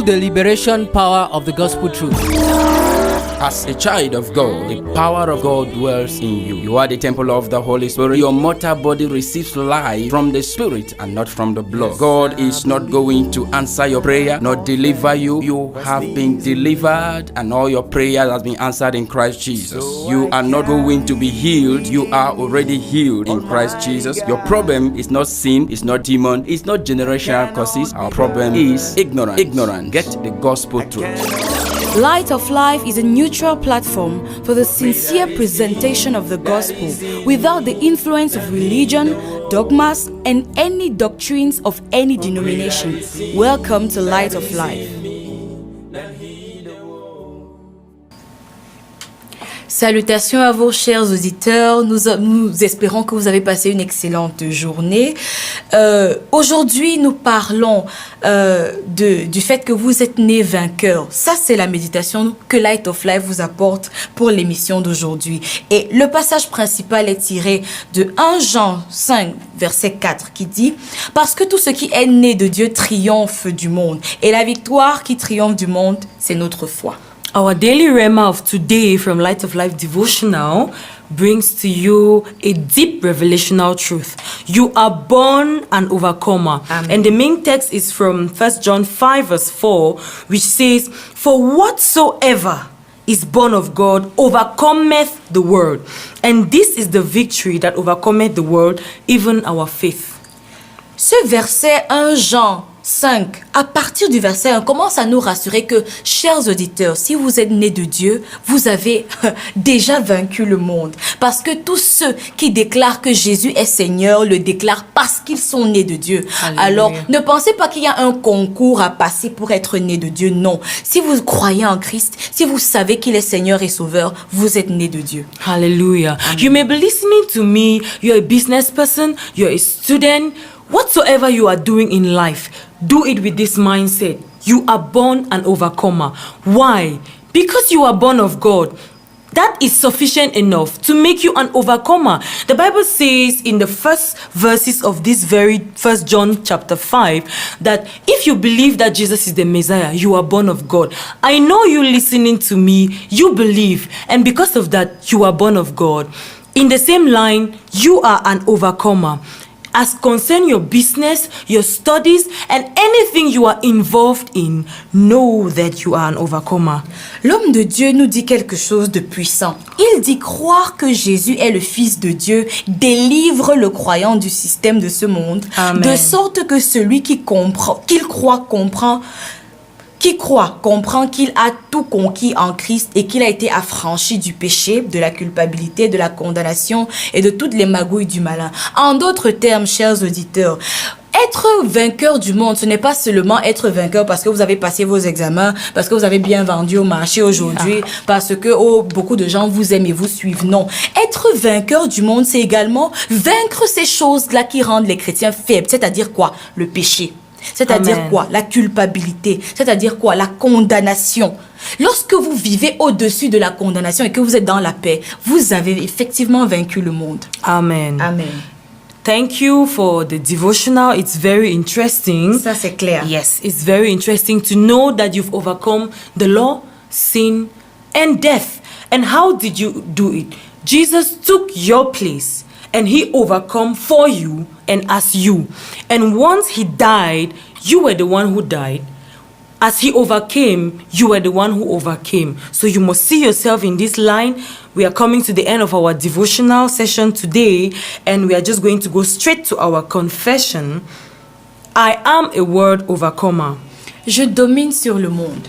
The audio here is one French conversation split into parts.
the liberation power of the gospel truth. As a child of God, the power of God dwells in you. You are the temple of the Holy Spirit. Your mortal body receives life from the Spirit and not from the blood. God is not going to answer your prayer, nor deliver you. You have been delivered and all your prayer has been answered in Christ Jesus. You are not going to be healed. You are already healed in Christ Jesus. Your problem is not sin, it's not demon, it's not generational causes. Our problem is ignorance. Ignorance. Get the gospel truth. Light of Life is a neutral platform for the sincere presentation of the gospel without the influence of religion, dogmas, and any doctrines of any denomination. Welcome to Light of Life. Salutations à vos chers auditeurs, nous espérons que vous avez passé une excellente journée. Aujourd'hui, nous parlons du fait que vous êtes nés vainqueurs. Ça, c'est la méditation que Light of Life vous apporte pour l'émission d'aujourd'hui. Et le passage principal est tiré de 1 Jean 5, verset 4, qui dit « Parce que tout ce qui est né de Dieu triomphe du monde, et la victoire qui triomphe du monde, c'est notre foi. » Our daily rhema of today from Light of Life devotional brings to you a deep revelational truth. You are born an overcomer. Amen. And the main text is from 1 John 5 verse 4, which says, For whatsoever is born of God overcometh the world. And this is the victory that overcometh the world, even our faith. Ce verset 1 Jean 5, à partir du verset 1, commence à nous rassurer que, chers auditeurs, si vous êtes nés de Dieu, vous avez déjà vaincu le monde. Parce que tous ceux qui déclarent que Jésus est Seigneur le déclarent parce qu'ils sont nés de Dieu. Alléluia. Alors, ne pensez pas qu'il y a un concours à passer pour être né de Dieu. Non. Si vous croyez en Christ, si vous savez qu'il est Seigneur et Sauveur, vous êtes nés de Dieu. Hallelujah. Amen. You may be listening to me, you're a business person, you're a student, whatsoever you are doing in life, do it with this mindset. You are born an overcomer. Why? Because you are born of God. That is sufficient enough to make you an overcomer. The Bible says in the first verses of this very 1 John chapter 5 that if you believe that Jesus is the Messiah, you are born of God. I know you listening to me, you believe, and because of that, you are born of God. In the same line, you are an overcomer. As concern your business, your studies, and anything you are involved in, know that you are an overcomer. L'homme de Dieu nous dit quelque chose de puissant. Il dit croire que Jésus est le Fils de Dieu délivre le croyant du système de ce monde, Amen. De sorte que celui qui comprend qu'il a tout conquis en Christ et qu'il a été affranchi du péché, de la culpabilité, de la condamnation et de toutes les magouilles du malin. En d'autres termes, chers auditeurs, être vainqueur du monde, ce n'est pas seulement être vainqueur parce que vous avez passé vos examens, parce que vous avez bien vendu au marché aujourd'hui, parce que beaucoup de gens vous aiment et vous suivent. Non. Être vainqueur du monde, c'est également vaincre ces choses-là qui rendent les chrétiens faibles. C'est-à-dire quoi? Le péché. C'est-à-dire Amen. Quoi? La culpabilité. C'est-à-dire quoi? La condamnation. Lorsque vous vivez au-dessus de la condamnation et que vous êtes dans la paix, vous avez effectivement vaincu le monde. Amen. Amen. Thank you for the devotional. It's very interesting. Ça, c'est clair. Yes, it's very interesting to know that you've overcome the law, sin, and death. And how did you do it? Jesus took your place. And he overcome for you and as you. And once he died, you were the one who died. As he overcame, you were the one who overcame. So you must see yourself in this line. We are coming to the end of our devotional session today, and we are just going to go straight to our confession. I am a world overcomer. Je domine sur le monde.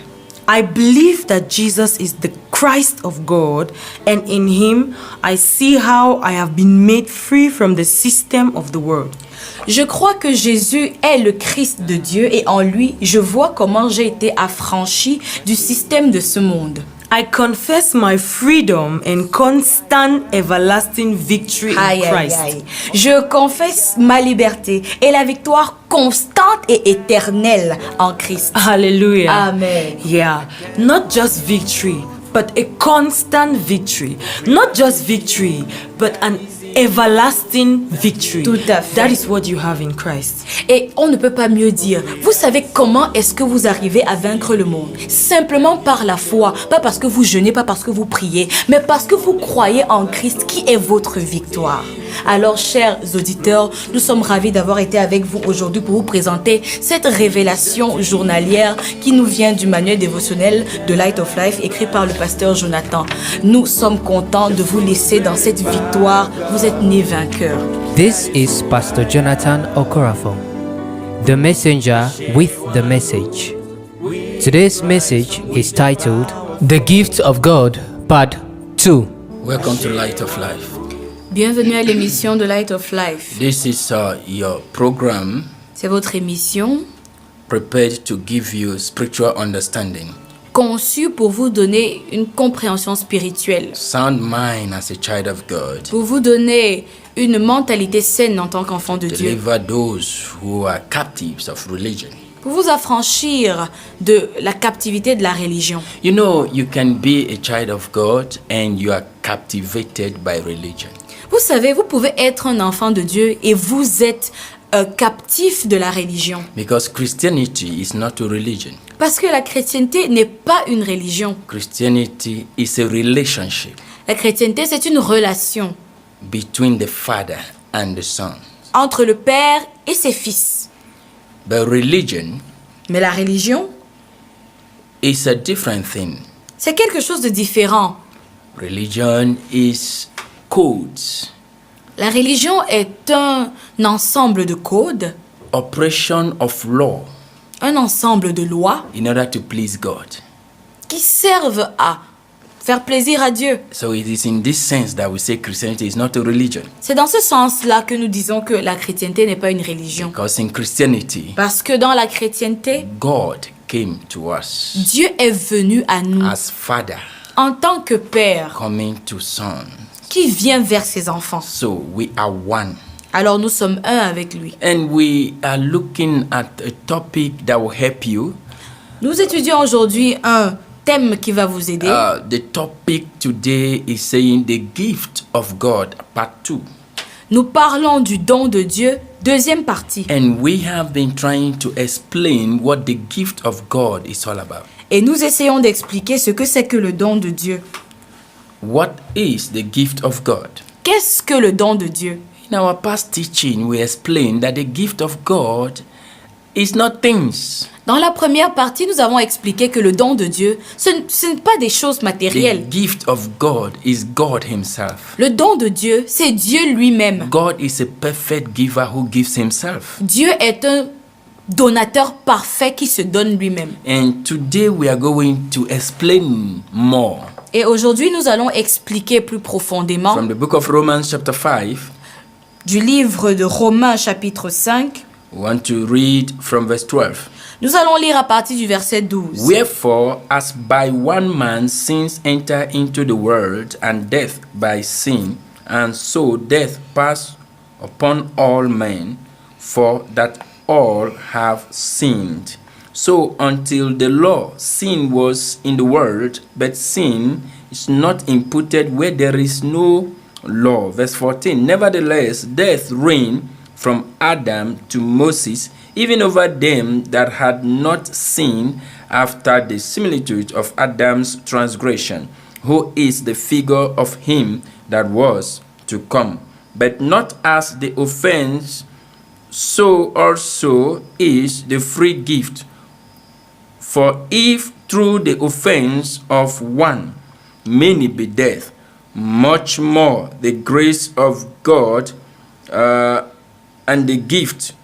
I believe that Jesus is the Christ of God, and in him I see how I have been made free from the system of the world. Je crois que Jésus est le Christ de Dieu et en lui, je vois comment j'ai été affranchi du système de ce monde. I confess my freedom and constant everlasting victory in Christ. Je confesse ma liberté et la victoire constante et éternelle en Christ. Hallelujah. Amen. Yeah, not just victory, but a constant victory. Not just victory, but an everlasting victory. Tout à fait. That is what you have in Christ. Et on ne peut pas mieux dire. Vous savez comment est-ce que vous arrivez à vaincre le monde? Simplement par la foi. Pas parce que vous jeûnez, pas parce que vous priez, mais parce que vous croyez en Christ qui est votre victoire. Alors, chers auditeurs, nous sommes ravis d'avoir été avec vous aujourd'hui pour vous présenter cette révélation journalière qui nous vient du manuel dévotionnel de Light of Life écrit par le pasteur Jonathan. Nous sommes contents de vous laisser dans cette victoire. Vous êtes nés vainqueurs. This is Pastor Jonathan Okorafo, the messenger with the message. Today's message is titled The Gift of God, Part 2. Welcome to Light of Life. Bienvenue à l'émission de Light of Life. This is your program C'est votre émission prepared to give you spiritual understanding, conçue pour vous donner une compréhension spirituelle, sound mind as a child of God, pour vous donner une mentalité saine en tant qu'enfant de Dieu, deliver those who are captives of religion. pour vous affranchir de la captivité de la religion. You know, you can be a child of God and you are captivated by religion. Vous savez, vous pouvez être un enfant de Dieu et vous êtes captif de la religion. Because Christianity is not a religion. Parce que la chrétienté n'est pas une religion. Christianity is a relationship La chrétienté, c'est une relation between the Father and the Son. entre le Père et ses fils. But religion Mais la religion, is a different thing. c'est quelque chose de différent. Religion is codes, La religion est un ensemble de codes, operation of law un ensemble de lois in order to please God. qui servent à faire plaisir à Dieu. So it is in this sense that we say Christianity is not a religion. C'est dans ce sens-là que nous disons que la chrétienté n'est pas une religion. Because in Christianity, Parce que dans la chrétienté, God came to us Dieu est venu à nous as Father en tant que Père coming to Son. qui vient vers ses enfants. So we are one. Alors nous sommes un avec lui. And we are looking at a topic that will help you. Nous étudions aujourd'hui un thème qui va vous aider. The topic today is saying the gift of God, part 2. Nous parlons du don de Dieu, deuxième partie. And we have been trying to explain what the gift of God is all about. Et nous essayons d'expliquer ce que c'est que le don de Dieu. What is the gift of God? Qu'est-ce que le don de Dieu? In our past teaching, we explained that the gift of God is not things. Dans la première partie, nous avons expliqué que le don de Dieu, ce n'est pas des choses The matérielles. gift of God is God Himself. Le don de Dieu, c'est Dieu lui-même. God is a perfect giver who gives Himself. Dieu est un donateur parfait qui se donne lui-même. And today we are going to explain more Et aujourd'hui, nous allons expliquer plus profondément from the book of Romans, chapter 5. du livre de Romains chapitre 5. We want to read from verse 12. Nous allons lire à partir du verset 12. Wherefore, as by one man sins enter into the world, and death by sin, and so death passed upon all men, for that all have sinned. So until the law, sin was in the world, but sin is not imputed where there is no law. Verse 14. Nevertheless, death reigned from Adam to Moses, even over them that had not sinned, after the similitude of Adam's transgression, who is the figure of him that was to come. But not as the offense, so also is the free gift. For if through the offense of one many be dead, much more the grace of God and the gift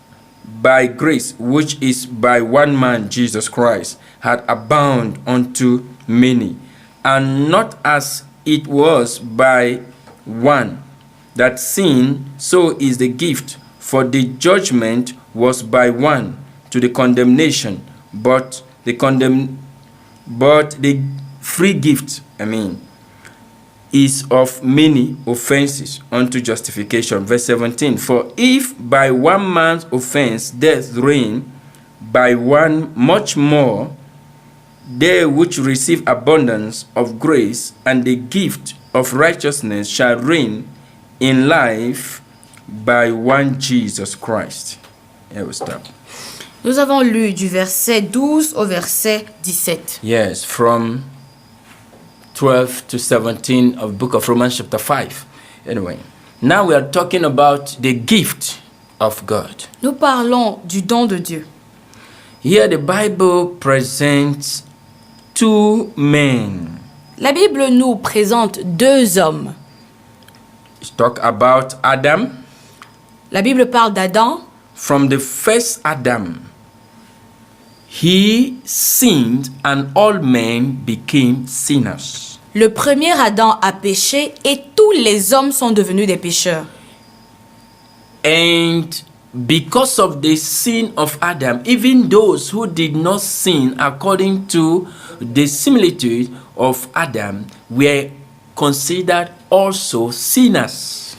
by grace, which is by one man, Jesus Christ, had abound unto many. And not as it was by one that sinned, so is the gift. For the judgment was by one to the condemnation, but the free gift, is of many offenses unto justification. Verse 17. For if by one man's offense death reigned, by one much more they which receive abundance of grace and the gift of righteousness shall reign in life by one Jesus Christ. Here we stop. Nous avons lu du verset 12 au verset 17. Yes, from 12 to 17 of book of Romans chapter 5. Anyway, now we are talking about the gift of God. Nous parlons du don de Dieu. Here the Bible presents two men. La Bible nous présente deux hommes. It talk about Adam. La Bible parle d'Adam. From the first Adam, he sinned and all men became sinners. Le premier Adam a péché et tous les hommes sont devenus des pécheurs. And because of the sin of Adam, even those who did not sin according to the similitude of Adam were considered also sinners.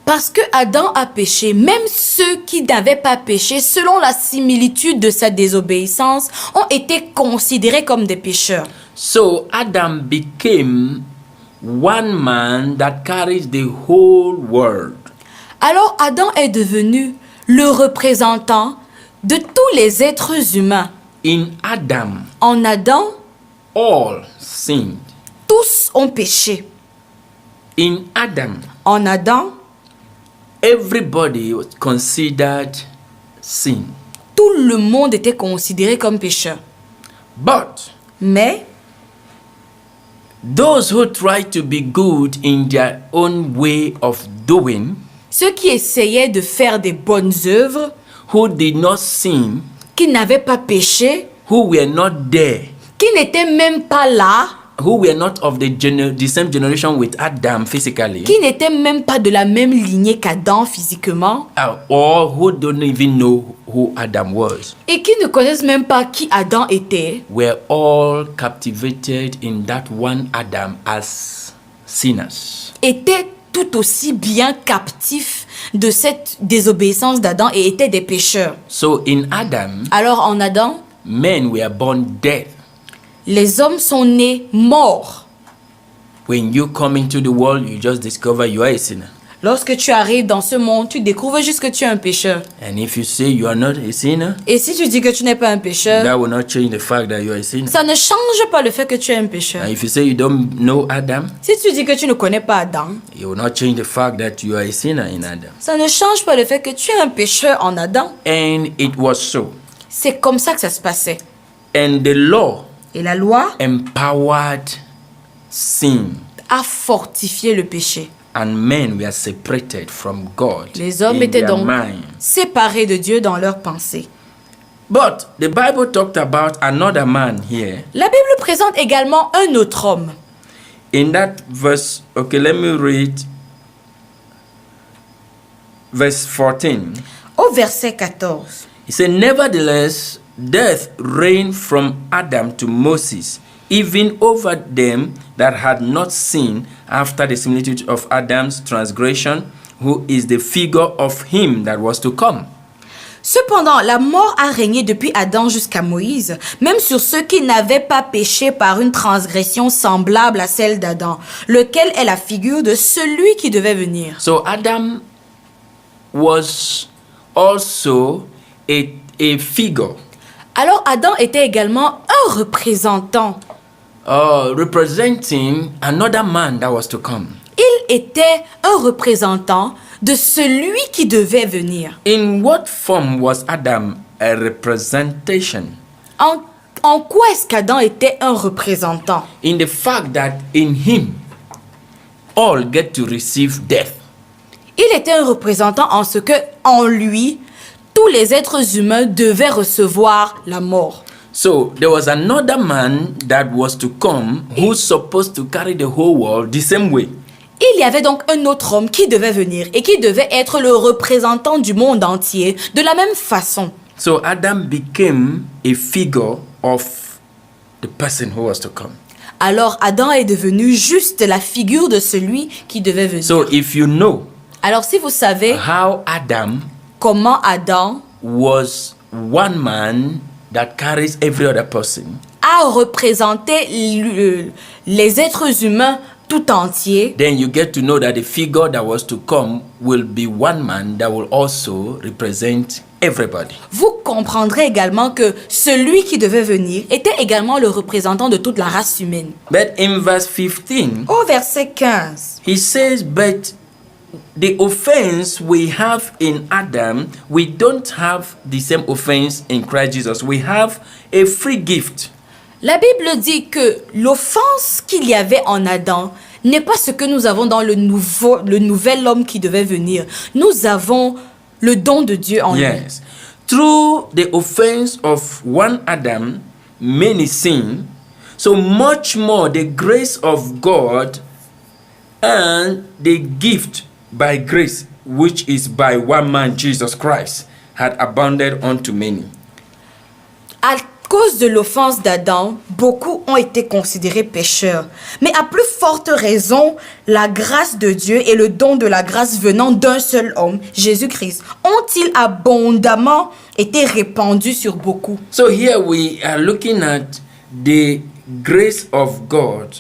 Parce que Adam a péché, même ceux qui n'avaient pas péché, selon la similitude de sa désobéissance, ont été considérés comme des pécheurs. So Adam became one man that carries the whole world. Alors Adam est devenu le représentant de tous les êtres humains. In Adam, En Adam, all sinned. tous ont péché. In Adam, En Adam, everybody was considered sin. tout le monde était considéré comme pécheur. But Mais those who try to be good in their own way of doing, ceux qui essayaient de faire des bonnes œuvres, who did not sin, qui n'avaient pas péché, who were not there, qui n'étaient même pas là, who were not of the same generation with Adam physically, qui n'étaient même pas de la même lignée qu'Adam physiquement, or who don't even know who Adam was, et qui ne connaissent même pas qui Adam était, were all captivated in that one Adam as sinners. étaient tout aussi bien captifs de cette désobéissance d'Adam et étaient des pécheurs. So in Adam, Alors en Adam, men were born dead. les hommes sont nés morts. When you come into the world, you just discover you are a sinner. Lorsque tu arrives dans ce monde, tu découvres juste que tu es un pécheur. And if you say you are not a sinner, Et si tu dis que tu n'es pas un pécheur, that will not change the fact that you are a sinner. ça ne change pas le fait que tu es un pécheur. And if you say you don't know Adam, Si tu dis que tu ne connais pas Adam, it will not change the fact that you are a sinner in Adam. ça ne change pas le fait que tu es un pécheur en Adam. And it was so. C'est comme ça que ça se passait. And the law Et la loi empowered sin, a fortifié le péché. and men were separated from God Les hommes in étaient their donc mind. séparés de Dieu dans leurs pensées. But the Bible talked about another man here. La Bible présente également un autre homme. In that verse, okay, let me read verse 14. Au verset 14. He said, nevertheless, death reigned from Adam to Moses, even over them that had not sinned after the similitude of Adam's transgression, who is the figure of him that was to come. Cependant, la mort a régné depuis Adam jusqu'à Moïse, même sur ceux qui n'avaient pas péché par une transgression semblable à celle d'Adam, lequel est la figure de celui qui devait venir. So Adam was also a figure, Alors Adam était également un représentant. representing another man that was to come. Il était un représentant de celui qui devait venir. In what form was Adam a representation? En quoi est-ce qu'Adam était un représentant? In the fact that in him all get to receive death. Il était un représentant en ce que, en lui, tous les êtres humains devaient recevoir la mort. So there was another man that was to come who's supposed to carry the whole world the same way. Il y avait donc un autre homme qui devait venir et qui devait être le représentant du monde entier de la même façon. So Adam became a figure of the person who was to come. Alors Adam est devenu juste la figure de celui qui devait venir. So if you know Alors si vous savez how Adam comment Adam was one man that carries every other person, a représenté les êtres humains tout entier, then you get to know that the figure that was to come will be one man that will also represent everybody. vous comprendrez également que celui qui devait venir était également le représentant de toute la race humaine. But in verse 15, Au verset 15, he says, but the offense we have in Adam, we don't have the same offense in Christ Jesus. We have a free gift. la Bible dit que l'offense qu'il y avait en Adam n'est pas ce que nous avons dans le nouvel homme qui devait venir. Nous avons le don de Dieu en lui. Yes. Through the offense of one Adam, many sin. So much more the grace of God and the gift by grace, which is by one man, Jesus Christ, had abounded unto many. À cause de l'offense d'Adam, beaucoup ont été considérés pécheurs. Mais à plus forte raison, la grâce de Dieu et le don de la grâce venant d'un seul homme, Jésus-Christ, ont-ils abondamment été répandus sur beaucoup. So here we are looking at the grace of God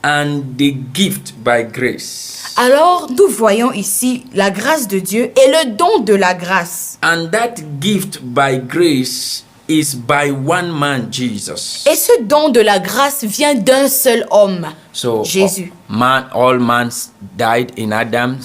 and the gift by grace. Alors, nous voyons ici la grâce de Dieu et le don de la grâce. And that gift by grace is by one man, Jesus. Et ce don de la grâce vient d'un seul homme, So Jésus. all man died in Adam,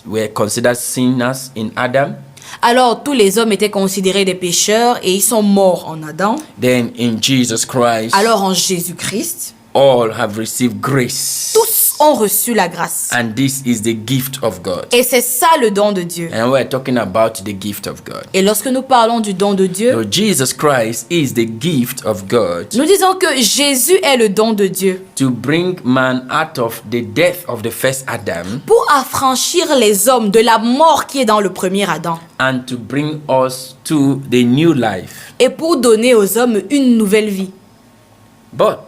were considered sinners in Adam. Alors, tous les hommes étaient considérés des pécheurs et ils sont morts en Adam. Then in Jesus Christ, Alors, en Jésus-Christ, all have received grace. tous ont reçu la grâce. And this is the gift of God. Et c'est ça le don de Dieu. And we're talking about the gift of God. Et lorsque nous parlons du don de Dieu, So Jesus Christ is the gift of God nous disons que Jésus est le don de Dieu to bring man out of the death of the first Adam pour affranchir les hommes de la mort qui est dans le premier Adam and to bring us to the new life. et pour donner aux hommes une nouvelle vie. But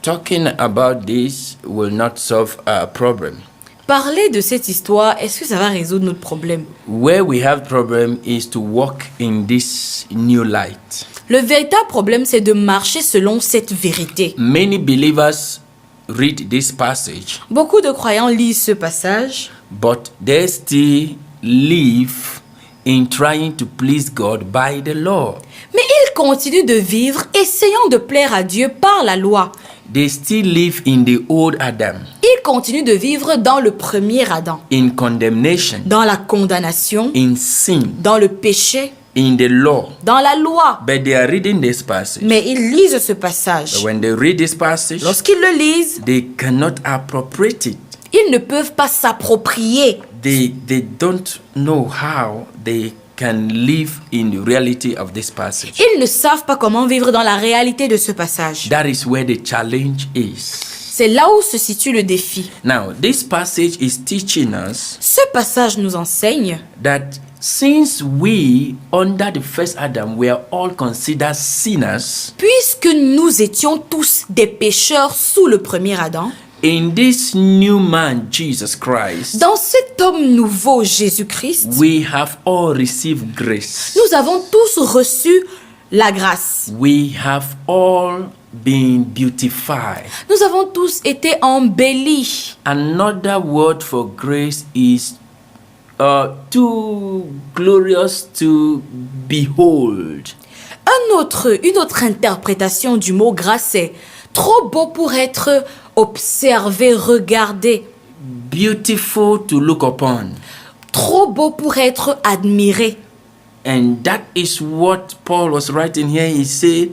talking about this will not solve our problem. Parler de cette histoire, est-ce que ça va résoudre notre problème? Where we have problem is to walk in this new light. Le véritable problème, c'est de marcher selon cette vérité. Many believers read this passage, Beaucoup de croyants lisent ce passage, but they still live in trying to please God by the law. mais ils continuent de vivre essayant de plaire à Dieu par la loi. They still live in the old Adam, Ils continuent de vivre dans le premier Adam, in condemnation, dans la condamnation, in sin, dans le péché, in the law. dans la loi. But they are reading this passage. Mais ils lisent ce passage. But when they read this passage, Lorsqu'ils le lisent, they cannot appropriate it. ils ne peuvent pas s'approprier. They don't know how they can live in the reality of this passage. Ils ne savent pas comment vivre dans la réalité de ce passage. That is where the challenge is. C'est là où se situe le défi. Now, this passage is teaching us Ce passage nous enseigne that since we, under the first Adam, were all considered sinners, puisque nous étions tous des pécheurs sous le premier Adam, in this new man, Jesus Christ, dans cet homme nouveau, Jésus-Christ, we have all received grace. nous avons tous reçu la grâce. We have all been beautified. Nous avons tous été embellis. Another word for grace is too glorious to behold. Une autre interprétation du mot grâce est trop beau pour être observé, regardé, Beautiful to look upon. trop beau pour être admiré. And that is what Paul was writing here. He said,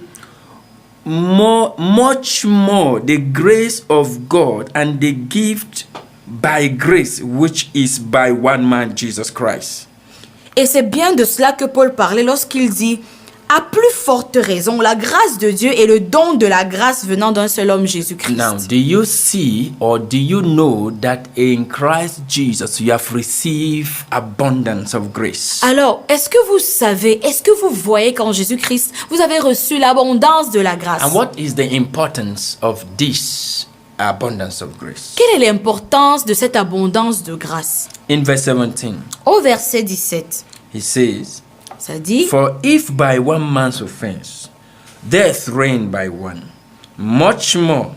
much more the grace of God and the gift by grace, which is by one man, Jesus Christ. Et c'est bien de cela que Paul parlait lorsqu'il dit à plus forte raison, la grâce de Dieu et le don de la grâce venant d'un seul homme, Jésus-Christ. Now, do you see or do you know that in Christ Jesus you have received abundance of grace? Alors, est-ce que vous savez, est-ce que vous voyez qu'en Jésus-Christ, vous avez reçu l'abondance de la grâce? And what is the importance of this abundance of grace? Quelle est l'importance de cette abondance de grâce? In verse 17, Au verset 17, he says, ça dit, for if by one man's offense death reigned by one, much more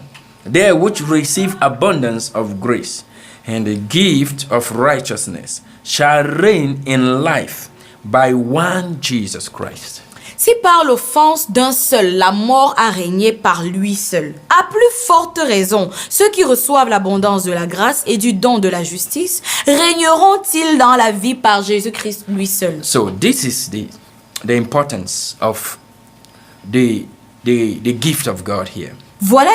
They which receive abundance of grace and the gift of righteousness shall reign in life by one Jesus Christ. Si par l'offense d'un seul, la mort a régné par lui seul, à plus forte raison, ceux qui reçoivent l'abondance de la grâce et du don de la justice régneront-ils dans la vie par Jésus-Christ lui seul. So this is the importance of the gift of God here. Voilà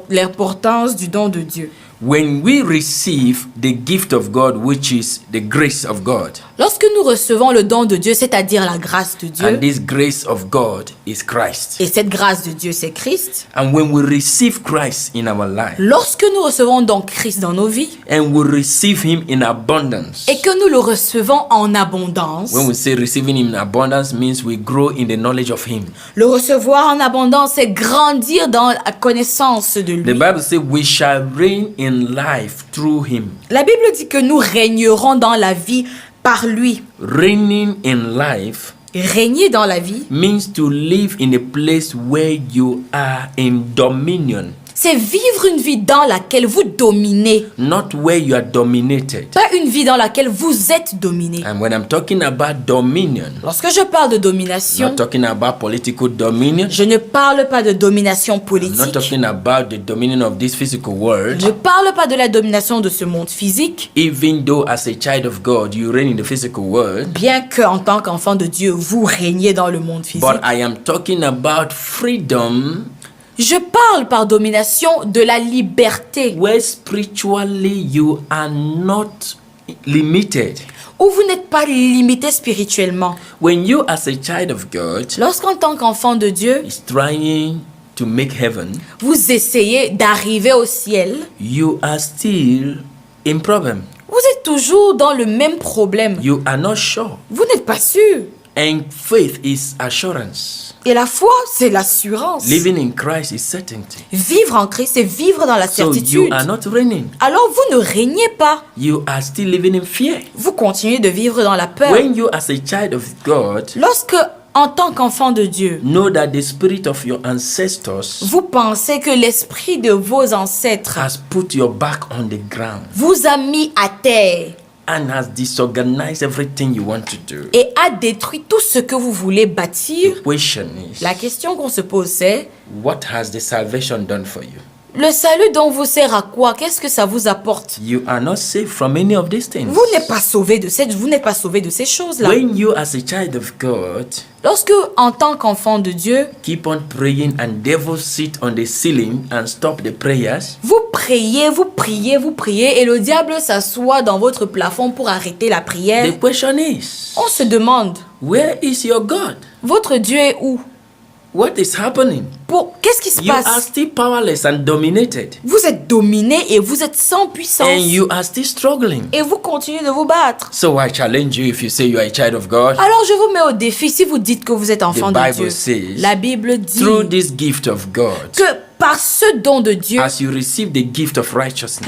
l'importance du don de Dieu. When we receive the gift of God, which is the grace of God, Lorsque nous recevons le don de Dieu, c'est-à-dire la grâce de Dieu, and this grace of God is Christ. et cette grâce de Dieu, c'est Christ. And when we receive Christ in our life, Lorsque nous recevons donc Christ dans nos vies, and we receive Him in abundance, et que nous le recevons en abondance, when we say receiving Him in abundance means we grow in the knowledge of Him. le recevoir en abondance, c'est grandir dans la connaissance de The lui. Bible says we shall reign in life through Him. La Bible dit que nous régnerons dans la vie par lui. Reigning in life Régner dans la vie, means to live in a place where you are in dominion, c'est vivre une vie dans laquelle vous dominez, not where you are dominated. pas une vie dans laquelle vous êtes dominé. And when I'm talking about dominion, Lorsque je parle de I'm domination, not talking about political dominion. je ne parle pas de domination I'm not politique. talking about the dominion of this physical world. Je ne parle pas de la domination de ce monde physique, Even though as a child of God you reign in the physical world, bien que en tant qu'enfant de Dieu, vous régnez dans le monde physique. but I am talking about freedom Je parle par domination de la liberté, where spiritually you are not limited. où vous n'êtes pas limité spirituellement. When you as a child of God Lorsqu'en tant qu'enfant de Dieu, is trying to make heaven, vous essayez d'arriver au ciel, you are still in problem. vous êtes toujours dans le même problème. You are not sure. Vous n'êtes pas sûr. And faith is assurance. Et la foi, c'est l'assurance. Living in Christ is certainty. Vivre en Christ, c'est vivre dans la So you certitude. are not reigning. Alors vous ne régnez pas. You are still living in fear. Vous continuez de vivre dans la peur. When you as a child of God Lorsque, en tant qu'enfant de Dieu, know that the spirit of your ancestors vous pensez que l'esprit de vos ancêtres has put your back on the ground vous a mis à terre and has disorganized everything you want to do, et a détruit tout ce que vous voulez bâtir, the question is, la question qu'on se pose c'est, what has the salvation done for you? le salut dont vous sert à quoi? Qu'est-ce que ça vous apporte? You are not saved from any of these things. Vous n'êtes pas sauvé de ces choses-là. When you as a child of God Lorsque, en tant qu'enfant de Dieu, keep on praying and devil sit on the ceiling and stop the prayers, vous priez, vous priez, vous priez et le diable s'assoit dans votre plafond pour arrêter la prière, the question is, on se demande, where is your God? votre Dieu est où? What is happening? Qu'est-ce qui se You are passe? still powerless and dominated, Vous êtes dominé et vous êtes sans puissance. and you are still struggling. Et vous continuez de vous battre. So I challenge you, if you say you are a child of God, Alors je vous mets au défi si vous dites que vous êtes enfant The de Bible Dieu. says, La Bible dit through this gift of God, que par ce don de Dieu, as you receive the gift of righteousness,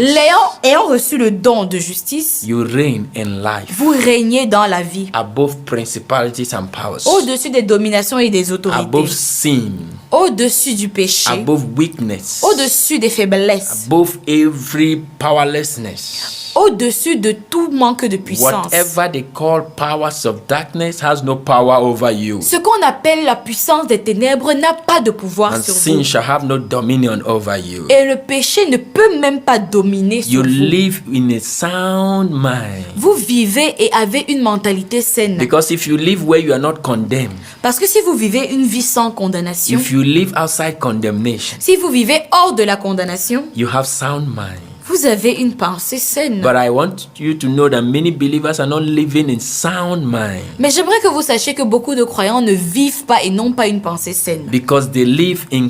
ayant reçu le don de justice, you reign in life vous régnez dans la vie, above principalities and powers, au-dessus des dominations et des autorités, above sin, au-dessus du péché, above weakness, au-dessus des faiblesses, above every powerlessness. au-dessus de tout manque de puissance. Whatever they call powers of darkness has no power over you. Ce qu'on appelle la puissance des ténèbres n'a pas de pouvoir And sur sin vous. shall have no dominion over you. Et le péché ne peut même pas dominer You sur vous. live in a sound mind. Vous vivez et avez une mentalité saine. Because if you live where you are not condemned, Parce que si vous vivez une vie sans condamnation, if you live outside condemnation, si vous vivez hors de la condamnation, you have sound mind. vous avez une pensée saine. But I want you to know that many believers are not living in sound mind Mais j'aimerais que vous sachiez que beaucoup de croyants ne vivent pas et n'ont pas une pensée saine. because they live in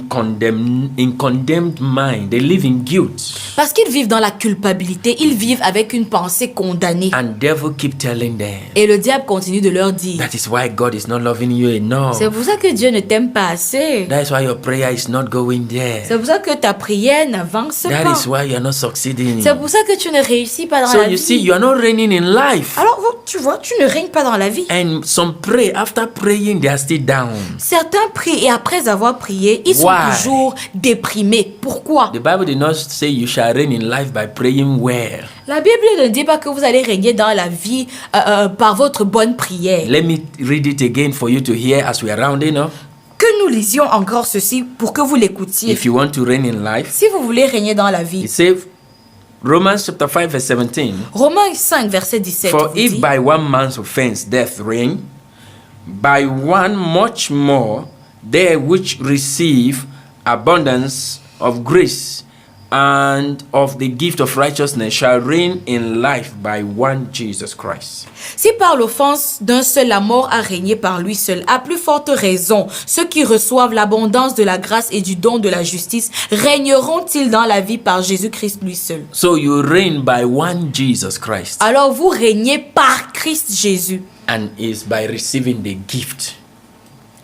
condemned mind. They live in guilt. Parce qu'ils vivent dans la culpabilité, ils vivent avec une pensée condamnée. And devil keep telling them, Et le diable continue de leur dire, that is why God is not loving you enough. c'est pour ça que Dieu ne t'aime pas assez. That is why your prayer is not going there. C'est pour ça que ta prière n'avance That pas. is why you are not succeeding. C'est pour ça que tu ne réussis pas dans So la you vie. see, you are not reigning in life. Alors, Tu vois, tu ne règnes pas dans la vie. And some pray, after praying, they are still down. Certains prient et après avoir prié, ils sont Why? toujours déprimés. Pourquoi? The Bible did not say you shall reign in life by praying well. La Bible ne dit pas que vous allez régner dans la vie par votre bonne prière. Let me read it again for you to hear as we are rounding up. Que nous lisions encore ceci pour que vous l'écoutiez. If you want to reign in life, Si vous voulez régner dans la vie, it says, Romans chapter 5 verse 17, Romains 5, verset 17 for vous if dit, by one man's offense death reigned, by one much more they which receive abundance of grace and of the gift of righteousness shall reign in life by one Jesus Christ. si par l'offense d'un seul la mort a régné par lui seul, à plus forte raison, ceux qui reçoivent l'abondance de la grâce et du don de la justice régneront-ils dans la vie par Jésus-Christ lui seul. So you reign by one Jesus Christ, Alors vous régnez par Christ Jésus. and is by receiving the gift.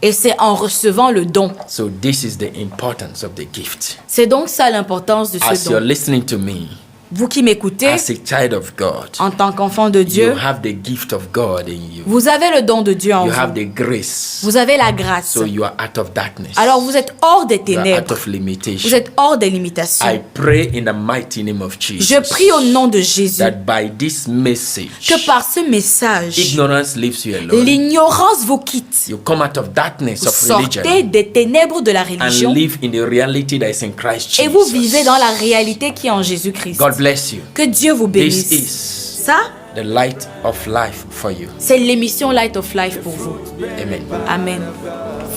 Et c'est en recevant le don. So this is the importance of the gift. C'est donc ça l'importance de As ce you're don. listening to me, Vous qui m'écoutez, as a child of God, en tant qu'enfant de Dieu, you have the gift of God in you. vous avez le don de Dieu en You have vous. the grace. Vous avez la grâce. So you are out of darkness. Alors vous êtes hors des You are out ténèbres. of limitation. Vous êtes hors des limitations. I pray in the mighty name of Jesus Je prie au nom de Jésus that by this message, que par ce message, ignorance leaves you alone. l'ignorance vous quitte. You come out of darkness Vous of religion sortez des ténèbres de la and religion live in the reality that is in Christ et vous vivez Jesus. dans la réalité qui est en Jésus-Christ. God bless you. Que Dieu vous This bénisse. is Ça, the light of life for you. c'est l'émission Light of Life pour vous. Amen. Amen.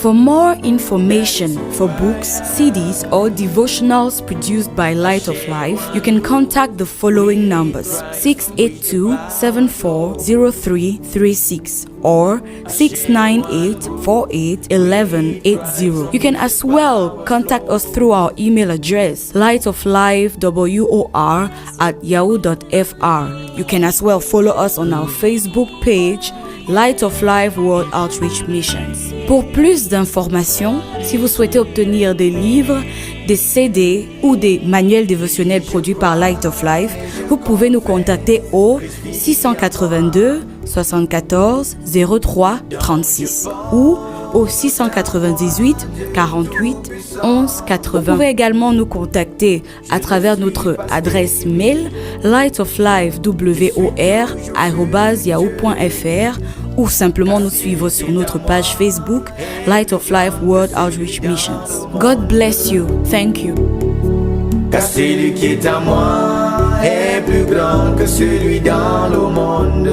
For more information, for books, CDs, or devotionals produced by Light of Life, you can contact the following numbers: 682-740336 or 698-48-1180. You can as well contact us through our email address, lightoflifewor@yahoo.fr. You can as well follow us on our Facebook page, Light of Life World Outreach Missions. Pour plus d'informations, si vous souhaitez obtenir des livres, des CD ou des manuels dévotionnels produits par Light of Life, vous pouvez nous contacter au 682 74 03 36 ou au 698 48 11 80. Vous pouvez également nous contacter à travers notre adresse mail lightoflifewor@yahoo.fr ou simplement nous suivre sur notre page Facebook Light of Life World Outreach Missions. God bless you. Thank you. Car celui qui est à moi est plus grand que celui dans le monde.